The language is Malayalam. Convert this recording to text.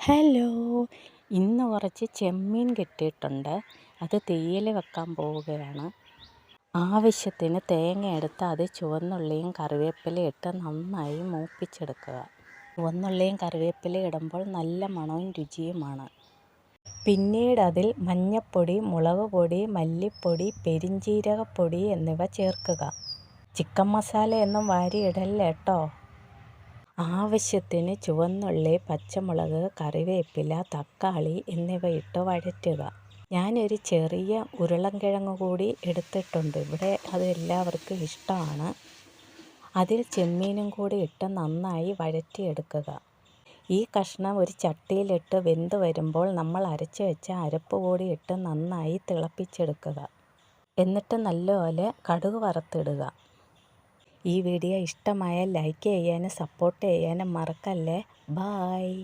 ഹലോ, ഇന്ന് കുറച്ച് ചെമ്മീൻ കിട്ടിയിട്ടുണ്ട്. അത് തീയൽ വെക്കാൻ പോവുകയാണ്. ആവശ്യത്തിന് തേങ്ങ എടുത്ത് അത് ചുവന്നുള്ളിയും കറിവേപ്പിലയും ഇട്ട് നന്നായി മൂപ്പിച്ചെടുക്കുക. ചുവന്നുള്ളിയും കറിവേപ്പിലയും ഇടുമ്പോൾ നല്ല മണവും രുചിയുമാണ്. പിന്നീട് അതിൽ മഞ്ഞൾപ്പൊടി, മുളക് പൊടി, മല്ലിപ്പൊടി, പെരിഞ്ജീരകപ്പൊടി എന്നിവ ചേർക്കുക. ചിക്കൻ മസാലയൊന്നും വാരിയിടല്ല കേട്ടോ. ആവശ്യത്തിന് ചുവന്നുള്ളി, പച്ചമുളക്, കറിവേപ്പില, തക്കാളി എന്നിവ ഇട്ട് വഴറ്റുക. ഞാനൊരു ചെറിയ ഉരുളൻകിഴങ്ങ് കൂടി എടുത്തിട്ടുണ്ട്. ഇവിടെ അത് എല്ലാവർക്കും ഇഷ്ടമാണ്. അതിൽ ചെമ്മീനും കൂടി ഇട്ട് നന്നായി വഴറ്റിയെടുക്കുക. ഈ കഷ്ണം ഒരു ചട്ടിയിലിട്ട് വെന്ത് വരുമ്പോൾ നമ്മൾ അരച്ച് വെച്ച അരപ്പ് കൂടി ഇട്ട് നന്നായി തിളപ്പിച്ചെടുക്കുക. എന്നിട്ട് നല്ലപോലെ കടുക് വറുത്തിടുക. ഈ വീഡിയോ ഇഷ്ടമായാൽ ലൈക്ക് ചെയ്യാനും സപ്പോർട്ട് ചെയ്യാനും മറക്കല്ലേ. ബായ്.